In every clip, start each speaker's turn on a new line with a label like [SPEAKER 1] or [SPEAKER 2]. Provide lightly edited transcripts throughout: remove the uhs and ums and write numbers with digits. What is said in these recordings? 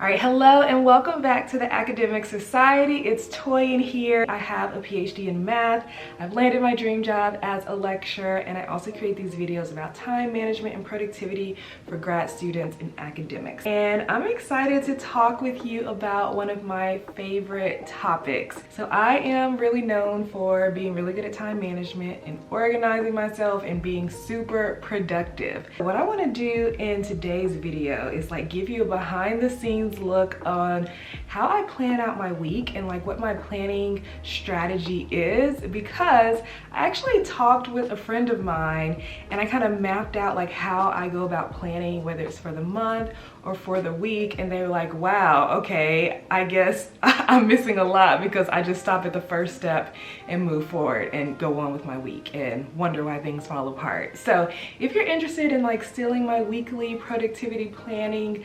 [SPEAKER 1] All right, hello and welcome back to the Academic Society. It's Toyin here. I have a PhD in math. I've landed my dream job as a lecturer, and I also create these videos about time management and productivity for grad students in academics. And I'm excited to talk with you about one of my favorite topics. So I am really known for being really good at time management and organizing myself and being super productive. What I want to do in today's video is give you a behind the scenes look on how I plan out my week and what my planning strategy is, because I actually talked with a friend of mine and I kind of mapped out how I go about planning, whether it's for the month or for the week, and they were like, wow, okay, I guess I'm missing a lot because I just stop at the first step and move forward and go on with my week and wonder why things fall apart. So if you're interested in stealing my weekly productivity planning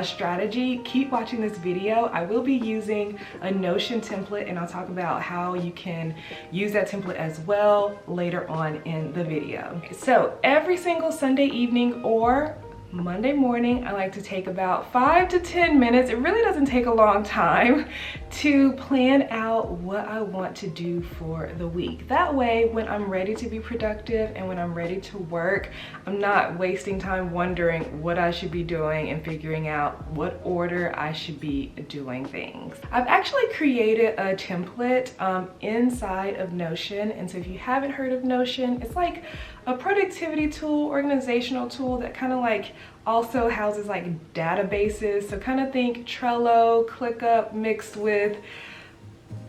[SPEAKER 1] strategy, keep watching this video. I will be using a Notion template, and I'll talk about how you can use that template as well later on in the video. So every single Sunday evening or Monday morning, I like to take about 5 to 10 minutes. It really doesn't take a long time to plan out what I want to do for the week. That way, when I'm ready to be productive and when I'm ready to work, I'm not wasting time wondering what I should be doing and figuring out what order I should be doing things. I've actually created a template inside of Notion. And so if you haven't heard of Notion, it's like a productivity tool, organizational tool that kind of also houses databases. So kind of think Trello, ClickUp mixed with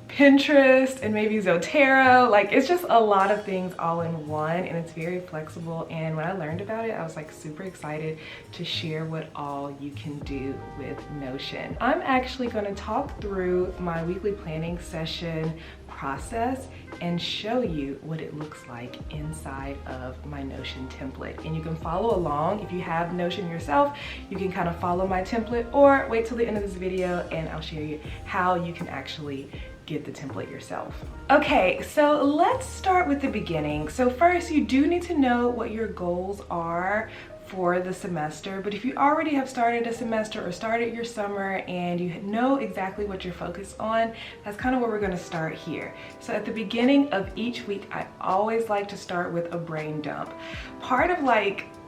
[SPEAKER 1] Pinterest and maybe Zotero. It's just a lot of things all in one, and it's very flexible. And when I learned about it, I was super excited to share what all you can do with Notion. I'm actually going to talk through my weekly planning session process and show you what it looks like inside of my Notion template. And you can follow along. If you have Notion yourself, you can kind of follow my template, or wait till the end of this video and I'll show you how you can actually get the template yourself. Okay, so let's start with the beginning. So first, you do need to know what your goals are for the semester. But if you already have started a semester or started your summer and you know exactly what you're focused on, that's kind of where we're going to start here. So at the beginning of each week, I always like to start with a brain dump. Part of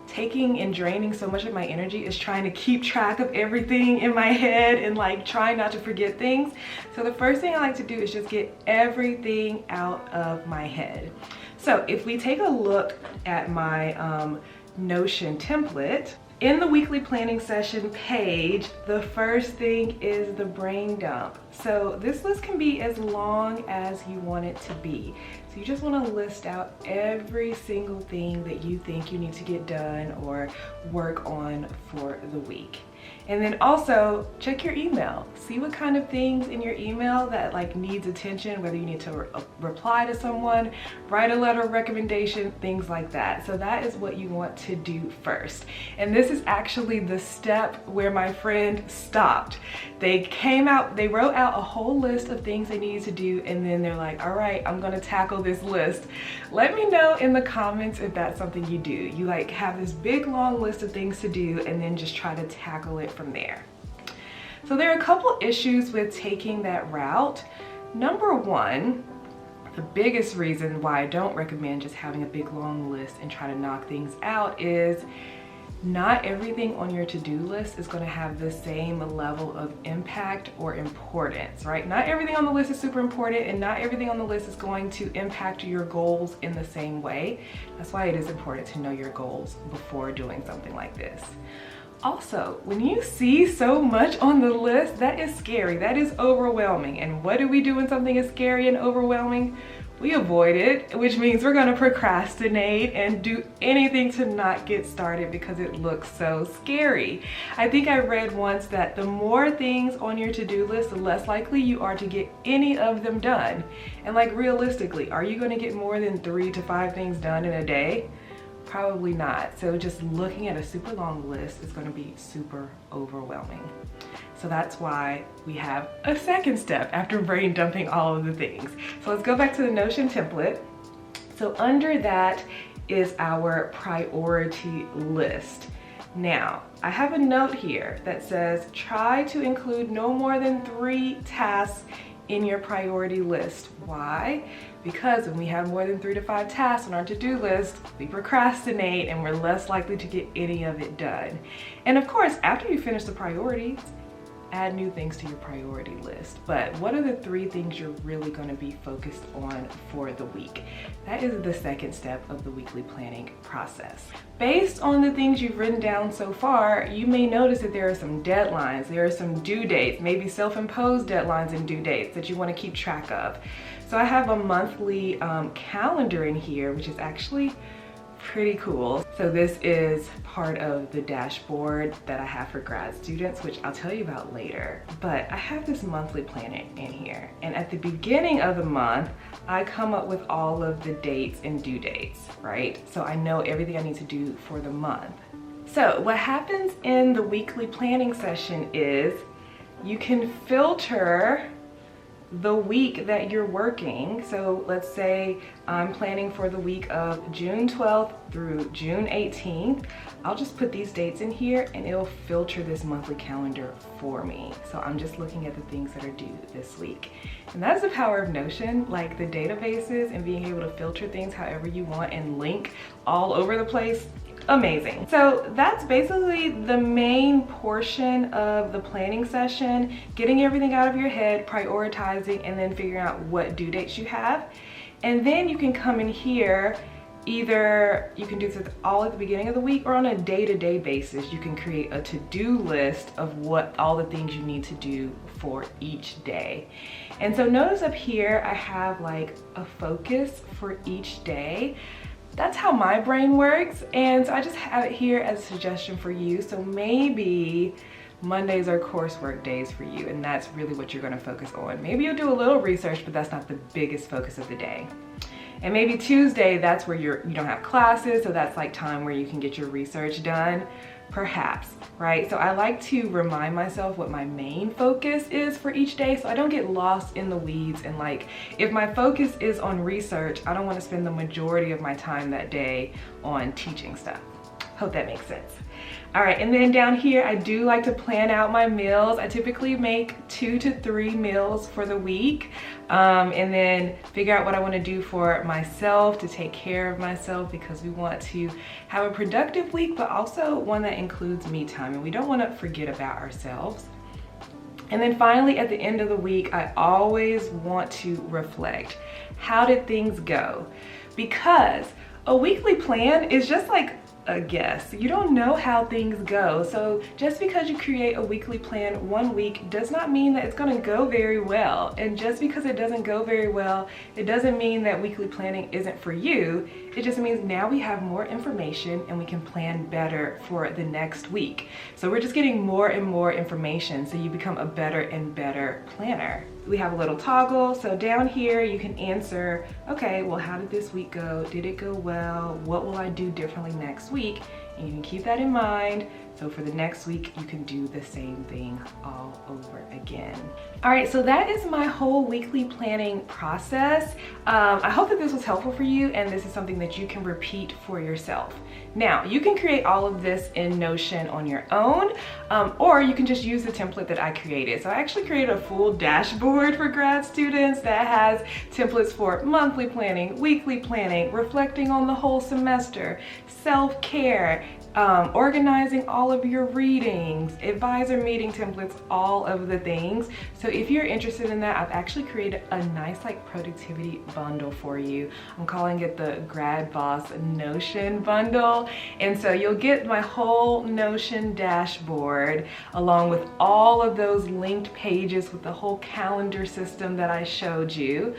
[SPEAKER 1] taking and draining so much of my energy is trying to keep track of everything in my head and trying not to forget things. So the first thing I like to do is just get everything out of my head. So if we take a look at my Notion template, in the weekly planning session page, the first thing is the brain dump. So this list can be as long as you want it to be. So you just want to list out every single thing that you think you need to get done or work on for the week. And then also check your email. See what kind of things in your email that needs attention, whether you need to reply to someone, write a letter of recommendation, things like that. So that is what you want to do first. And this is actually the step where my friend stopped. They wrote out a whole list of things they needed to do, and then they're like, all right, I'm gonna tackle this list. Let me know in the comments if that's something you do. You have this big long list of things to do and then just try to tackle it from there. So there are a couple issues with taking that route. Number one, the biggest reason why I don't recommend just having a big long list and try to knock things out is not everything on your to-do list is going to have the same level of impact or importance, right? Not everything on the list is super important, and not everything on the list is going to impact your goals in the same way. That's why it is important to know your goals before doing something like this. Also, when you see so much on the list, that is scary. That is overwhelming. And what do we do when something is scary and overwhelming? We avoid it, which means we're going to procrastinate and do anything to not get started because it looks so scary. I think I read once that the more things on your to-do list, the less likely you are to get any of them done. And realistically, are you going to get more than 3 to 5 things done in a day? Probably not. So just looking at a super long list is going to be super overwhelming. So that's why we have a second step after brain dumping all of the things. So let's go back to the Notion template. So under that is our priority list. Now, I have a note here that says, try to include no more than 3 tasks in your priority list. Why? Because when we have more than 3 to 5 tasks on our to-do list, we procrastinate and we're less likely to get any of it done. And of course, after you finish the priorities, add new things to your priority list. But what are the 3 things you're really going to be focused on for the week? That is the second step of the weekly planning process. Based on the things you've written down so far, you may notice that there are some deadlines, there are some due dates, maybe self-imposed deadlines and due dates that you want to keep track of. So I have a monthly calendar in here, which is actually pretty cool. So this is part of the dashboard that I have for grad students, which I'll tell you about later. But I have this monthly planner in here. And at the beginning of the month, I come up with all of the dates and due dates, right? So I know everything I need to do for the month. So what happens in the weekly planning session is you can filter the week that you're working. So let's say I'm planning for the week of June 12th through June 18th. I'll just put these dates in here and it'll filter this monthly calendar for me. So I'm just looking at the things that are due this week. And that's the power of Notion, like the databases and being able to filter things however you want and link all over the place. Amazing. So that's basically the main portion of the planning session, getting everything out of your head, prioritizing, and then figuring out what due dates you have. And then you can come in here, either you can do this all at the beginning of the week or on a day-to-day basis. You can create a to-do list of what all the things you need to do for each day. And so notice up here, I have like a focus for each day. That's how my brain works, and so I just have it here as a suggestion for you. So maybe Mondays are coursework days for you, and that's really what you're gonna focus on. Maybe you'll do a little research, but that's not the biggest focus of the day. And maybe Tuesday, that's where you don't have classes, so that's like time where you can get your research done, perhaps, right? So I like to remind myself what my main focus is for each day so I don't get lost in the weeds. And like, if my focus is on research, I don't want to spend the majority of my time that day on teaching stuff. Hope that makes sense. All right, and then down here, I do like to plan out my meals. I typically make 2 to 3 meals for the week, and then figure out what I want to do for myself to take care of myself, because we want to have a productive week, but also one that includes me time, and we don't want to forget about ourselves. And then finally, at the end of the week, I always want to reflect. How did things go? Because a weekly plan is just like a guess. You don't know how things go. So just because you create a weekly plan one week does not mean that it's going to go very well. And just because it doesn't go very well, it doesn't mean that weekly planning isn't for you. It just means now we have more information and we can plan better for the next week. So we're just getting more and more information, so you become a better and better planner. We have a little toggle, so down here you can answer, okay, well, how did this week go? Did it go well? What will I do differently next week? And you can keep that in mind. So for the next week, you can do the same thing all over again. All right, so that is my whole weekly planning process. I hope that this was helpful for you, and this is something that you can repeat for yourself. Now, you can create all of this in Notion on your own, or you can just use the template that I created. So I actually created a full dashboard for grad students that has templates for monthly planning, weekly planning, reflecting on the whole semester, self-care, organizing all of your readings, advisor meeting templates, all of the things. So if you're interested in that, I've actually created a nice like productivity bundle for you. I'm calling it the GRADBOSS Notion bundle. And so you'll get my whole Notion dashboard along with all of those linked pages with the whole calendar system that I showed you.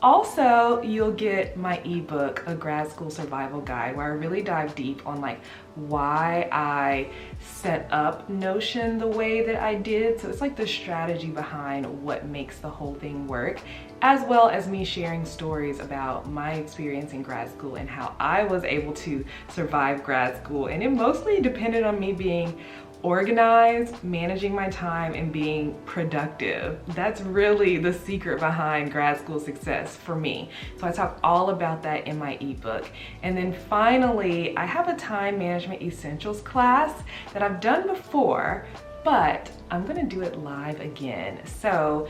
[SPEAKER 1] Also, you'll get my ebook, A Grad School Survival Guide, where I really dive deep on like why I set up Notion the way that I did. So it's like the strategy behind what makes the whole thing work, as well as me sharing stories about my experience in grad school and how I was able to survive grad school. And it mostly depended on me being organized, managing my time, and being productive. That's really the secret behind grad school success for me. So I talk all about that in my ebook. And then finally, I have a time management essentials class that I've done before, but I'm gonna do it live again. So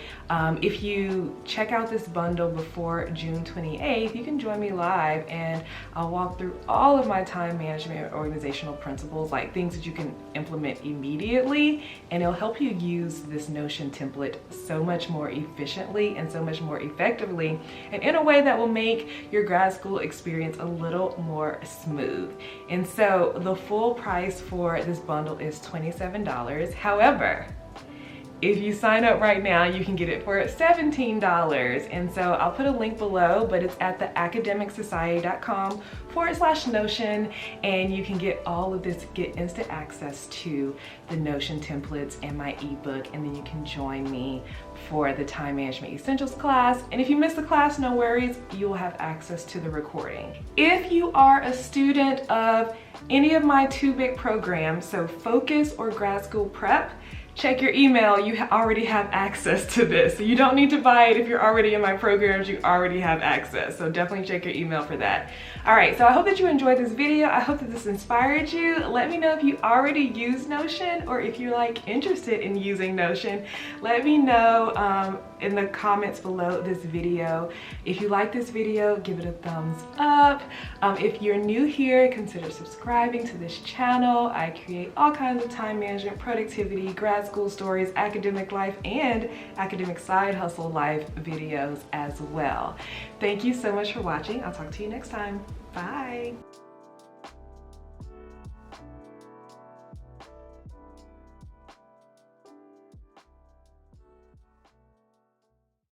[SPEAKER 1] if you check out this bundle before June 28th, you can join me live and I'll walk through all of my time management and organizational principles, like things that you can implement immediately, and it'll help you use this Notion template so much more efficiently and so much more effectively, and in a way that will make your grad school experience a little more smooth. And so the full price for this bundle is $27. However, if you sign up right now, you can get it for $17. And so I'll put a link below, but it's at theacademicsociety.com/Notion, and you can get all of this, get instant access to the Notion templates and my ebook, and then you can join me for the Time Management Essentials class. And if you miss the class, no worries, you will have access to the recording. If you are a student of any of my two big programs, so Focus or Grad School Prep, check your email, you already have access to this. So you don't need to buy it if you're already in my programs, you already have access. So definitely check your email for that. All right, so I hope that you enjoyed this video. I hope that this inspired you. Let me know if you already use Notion or if you're like interested in using Notion. Let me know in the comments below this video. If you like this video, give it a thumbs up. If you're new here, consider subscribing to this channel. I create all kinds of time management, productivity, grad school stories, academic life, and academic side hustle life videos as well. Thank you so much for watching. I'll talk to you next time. Bye.